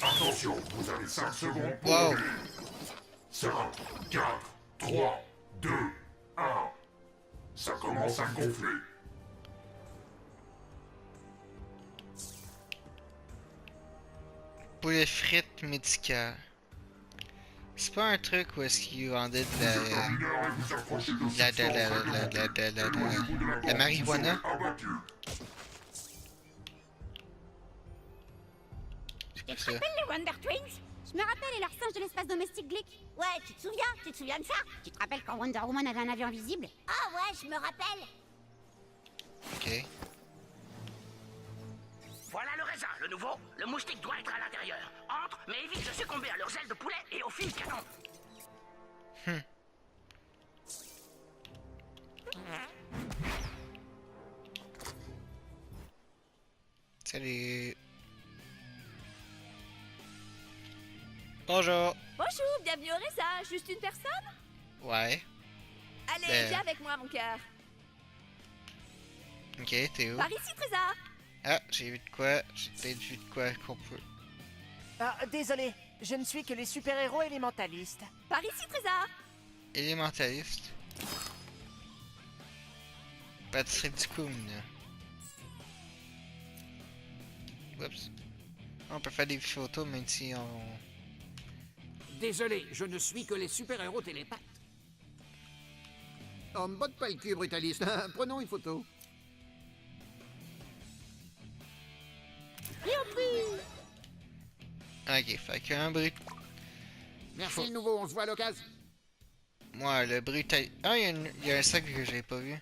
Attention, vous avez 5 secondes pour Wow. 5, 4, 3, 2, 1. Ça commence à gonfler. Poulet frites médicales. C'est pas un truc où est-ce qu'ils vendaient de la marijuana? Tu te rappelles les Wonder Twins? Je me rappelle, et leur singe de l'espace domestique Glick. Ouais, tu te souviens? Tu te souviens de ça? Tu te rappelles quand Wonder Woman avait un avion invisible? Ah ouais, je me rappelle. Ok. Voilà le raisin, le nouveau. Le moustique doit être à l'intérieur. Entre, mais évite de succomber à leurs ailes de poulet et au fil canon. Salut. Bonjour. Bonjour, bienvenue au raisin. Juste une personne? Ouais. Allez, viens avec moi, mon cœur. Ok, t'es où? Par ici, Trésor. Ah, j'ai vu de quoi. J'ai peut-être vu de quoi qu'on peut. Ah, désolé, je ne suis que les super-héros élémentalistes. Par ici, Trésor. Élémentaliste. Pâtisserie du Coon. Oups. On peut faire des photos même si on... Désolé, je ne suis que les super-héros télépathes. Oh, me botte pas le cul, brutaliste. Prenons une photo. Ok, fait qu'un brut... Merci le nouveau, on se voit à l'occasion. Moi, le brutal... Ah, il y a un sac que j'avais pas vu.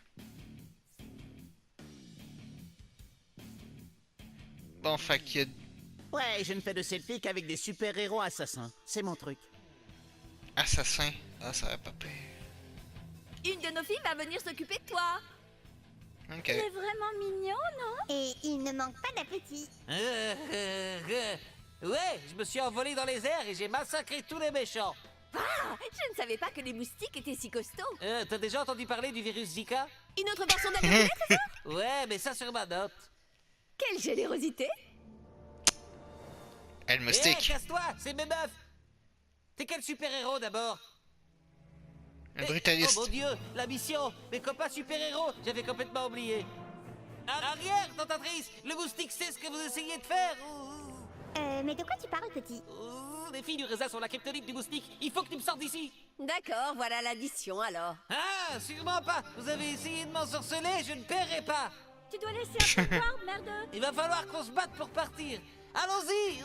Bon, fait qu'il y a... Ouais, je ne fais de selfie qu'avec des super-héros assassins. C'est mon truc. Assassin. Ah, ça va pas pire. Une de nos filles va venir s'occuper de toi. Ok. Il est vraiment mignon, non? Et il ne manque pas d'appétit. Ouais, je me suis envolé dans les airs et j'ai massacré tous les méchants. Ah, je ne savais pas que les moustiques étaient si costauds. T'as déjà entendu parler du virus Zika? Une autre portion d'avion, Trésor? Ouais, mais ça sur ma note. Quelle générosité! Elle moustique. Casse-toi, c'est mes meufs. T'es quel super-héros d'abord? Un brutaliste. Oh mon dieu, la mission. Mes copains super-héros, j'avais complètement oublié. Arrière, tentatrice. Le moustique sait ce que vous essayez de faire. Mais de quoi tu parles, petit? Les filles du raisin sont la kryptonite du moustique. Il faut que tu me sortes d'ici. D'accord, voilà l'addition alors. Ah, sûrement pas. Vous avez essayé de m'ensorceler, je ne paierai pas. Tu dois laisser un peu boire, merde. Il va falloir qu'on se batte pour partir. Allons-y.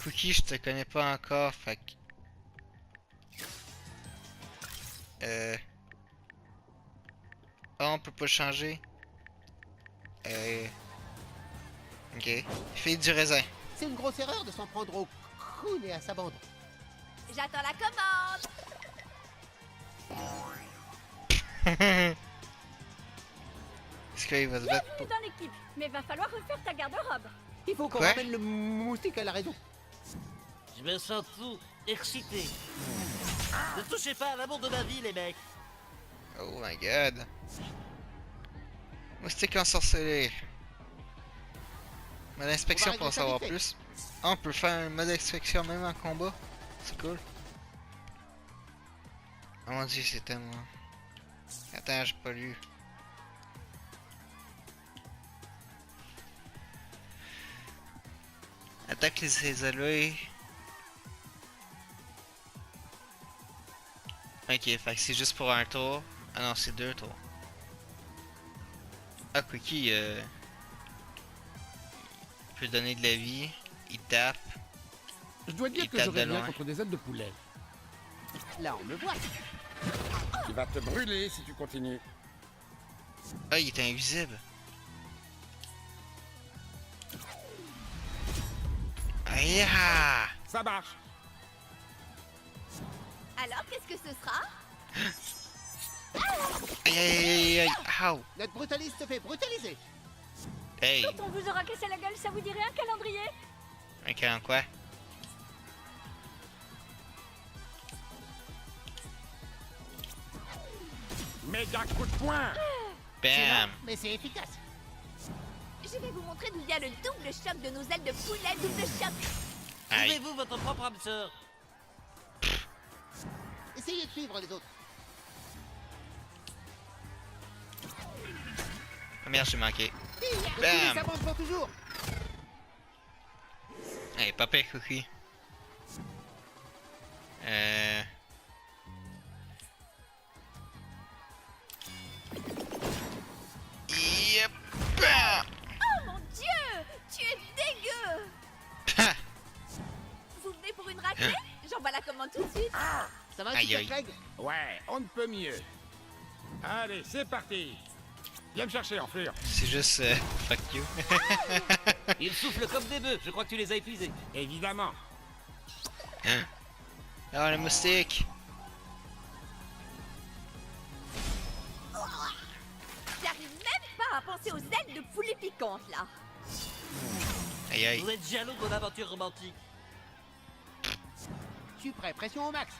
Cookie, je te connais pas encore, fait que... Ah, on peut pas changer. Ok. Fille du raisin. C'est une grosse erreur de s'en prendre au Coon et à sa bande. J'attends la commande. Est-ce qu'il va se battre Bienvenue dans l'équipe, mais va falloir refaire ta garde-robe. Il faut qu'on Quoi? ramène le moustique à la raison. Je me sens tout excité. Ne touchez pas à l'amour de ma vie, les mecs. Oh my god. Moustique ensorcelé. Mode inspection pour en savoir plus. Ah, on peut faire un mode inspection même en combat. C'est cool. Oh mon dieu, c'est tellement... Attends, j'ai pas lu. Attaque les isolés. Ok, fait que c'est juste pour un tour. Ah non, c'est 2 tours. Ah, Cookie, il peut donner de la vie. Il tape. Je dois dire Il que tape j'aurais de rien loin. contre des ailes de poulet. Là, on me voit. Oh, Tu vas te brûler si tu continues. Ah, il était invisible. Aïe! Ça marche. Alors, qu'est-ce que ce sera? Aïe, aïe, aïe, aïe, aïe. Notre brutaliste se fait brutaliser. Hey, Quand on vous aura cassé la gueule, ça vous dirait un calendrier? un calendrier quoi? Méga coup de poing. Bam! Mais c'est efficace. Je vais vous montrer d'où vient le double choc de nos ailes de poulet double choc. Aïe. Trouvez-vous votre propre âme sœur. Essayez de suivre les autres. Ah merde, j'ai manqué. Ça Bam! monte pour toujours. Hey, pas pire, Cookie. Yep! Bam! Oh mon dieu! Tu es dégueu! Ha! Vous venez pour une raclée? J'envoie la commande tout de suite. Ça va, Aïe, Super aïe. Craig? Ouais, on ne peut mieux. Allez, c'est parti. Viens me chercher, enflure. C'est juste fuck you. Ils soufflent comme des bœufs, je crois que tu les as épuisés. Évidemment. Oh, le moustique! J'arrive même pas à penser aux ailes de poulet piquantes là. Aïe, aïe. Vous êtes jaloux de mon aventure romantique. Je suis prêt, pression au max.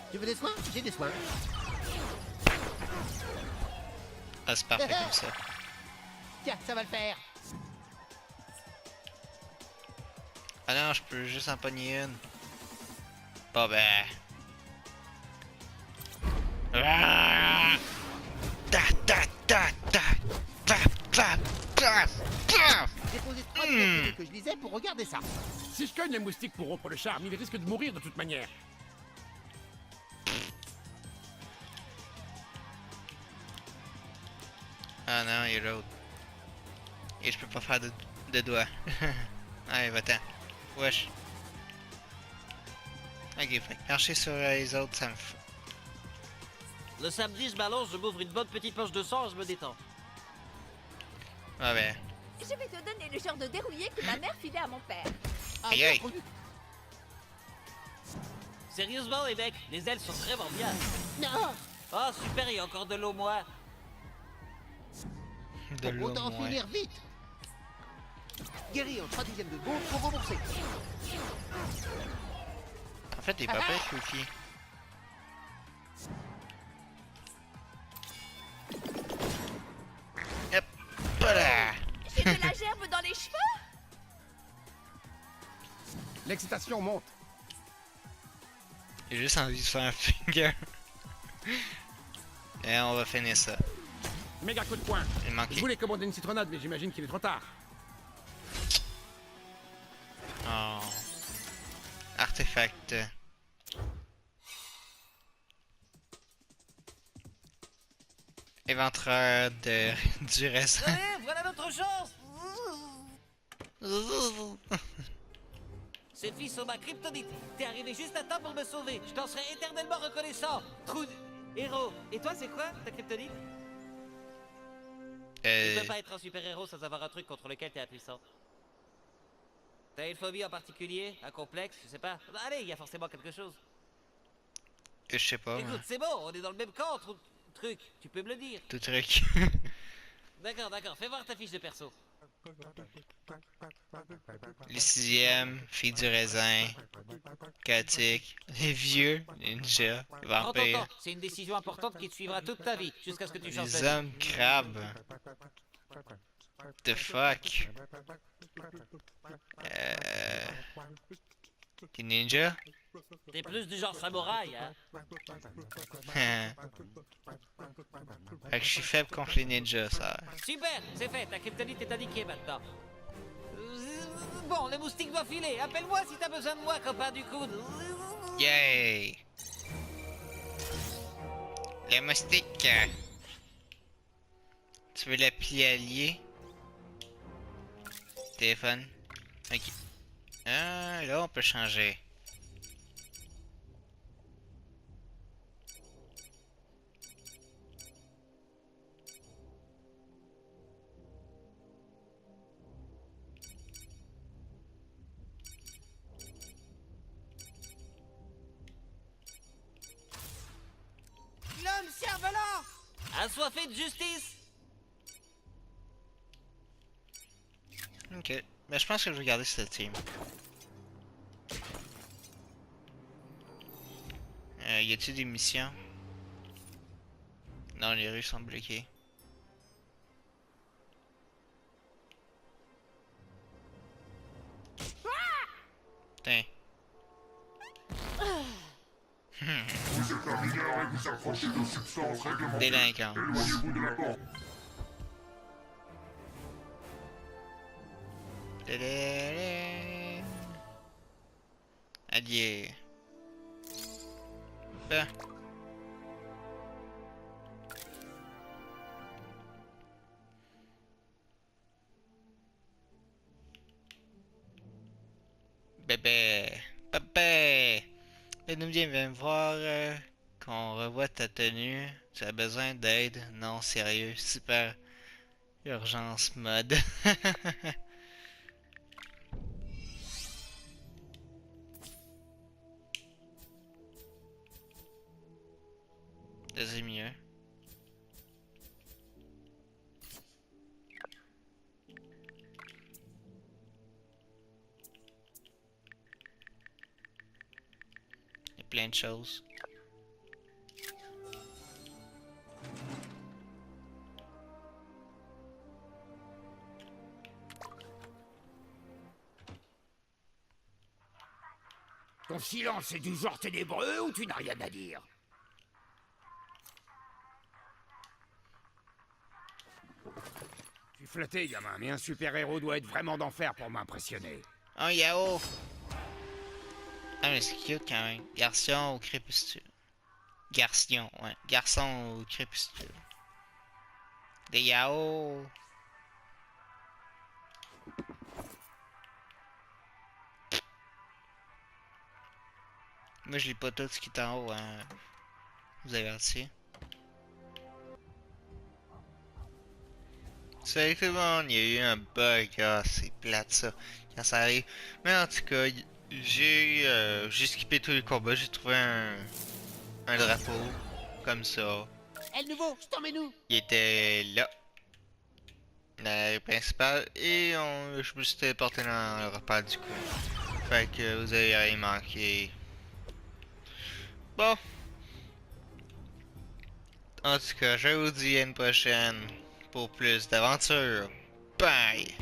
Tu veux des soins? J'ai des soins. Ah, c'est parfait comme ça. Tiens, ça va le faire. Ah non, je peux juste en pogner une. Pas ben. Ah! Ta ta ta ta ta ta ta ta. J'ai posé 3 minutes que je lisais pour regarder ça. Si je cogne les moustiques pour rompre le charme, ils risquent de mourir de toute manière. Ah non, il est l'autre. Et je peux pas faire de doigts. Allez, va-t'en. Wesh. Ok, fait que marcher sur les autres, ça me fout. Le samedi, je m'allonge, je m'ouvre une bonne petite poche de sang et je me détends. Ah ben. Je vais te donner le genre de dérouillé que ma mère filait à mon père. Aïe aïe. Sérieusement, les mecs, les ailes sont vraiment bien. Non. Oh, super, il y a encore de l'eau, moi. De l'eau, Autant ouais. finir vite. Guéri en 3 dixièmes de seconde pour rembourser. En fait, t'es pas prêt, Cookie. Hop, voilà. J'ai de la gerbe dans les cheveux? L'excitation monte. J'ai juste envie de faire un finger. Et on va finir ça. Méga coup de poing. Il manquait. Je voulais commander une citronnade, mais j'imagine qu'il est trop tard. Oh. Artefact. Éventreur de du raisin. Allez, voilà notre chance. Ces filles sont ma kryptonite. T'es arrivé juste à temps pour me sauver. Je t'en serai éternellement reconnaissant. Trou de... héros. Et toi, c'est quoi, ta kryptonite? Tu peux pas être un super-héros sans avoir un truc contre lequel t'es impuissant. T'as une phobie en particulier? Un complexe? Je sais pas. Bah, allez, il y a forcément quelque chose. Je sais pas. Écoute, c'est bon, on est dans le même camp, truc. Tu peux me le dire. Tout truc. D'accord, fais voir ta fiche de perso. Les sixièmes, filles du raisin, chaotique, les vieux, ninja, Prends ton vampires, temps, c'est une décision importante qui te suivra toute ta vie, jusqu'à ce que tu changes les de hommes crabes. The fuck? Les ninjas? T'es plus du genre samouraï, hein? Fait que je suis faible contre les ninjas, ça. Super, c'est fait, ta kryptonite est indiquée maintenant. Bon, le moustique doit filer. Appelle-moi si t'as besoin de moi, copain du coude. Yay! Les moustiques! Tu veux l'appli allié? Téléphone. Ok. Ah, là on peut changer. L'homme cerf-volant! Assoiffé de justice! Ok. Mais je pense que je vais garder cette team. Y a-t-il des missions? Non, les rues sont bloquées. Putain. Vous êtes un mineur et vous approchez de substances réglementées. Délinquant. Éloignez-vous de la porte. Allié. Ben. Bébé. Bébé. Le nouveau vient me voir qu'on revoit ta tenue. Tu as besoin d'aide? Non, sérieux. Super. Urgence mode. C'est mieux. Il y a plein de choses. Ton silence est du genre ténébreux ou tu n'as rien à dire? Je suis flatté, gamin, mais un super-héros doit être vraiment d'enfer pour m'impressionner. Un yao! Ah mais c'est cute quand même. Garçon au crépuscule. Garçon, ouais. Garçon au crépuscule. Des yao! Moi je lis pas tout ce qui est en haut, hein. Vous avertis. Salut tout le monde, il y a eu un bug, ah c'est plate ça, quand ça arrive. Mais en tout cas, j'ai skippé tous les combats, j'ai trouvé un drapeau, comme ça. Eh le nouveau, je t'en mets nous. Il était là, dans la rue principale, et je me suis téléporté dans le repas du coup. Fait que vous avez rien manqué. Bon. En tout cas, je vous dis à une prochaine pour plus d'aventures. Bye!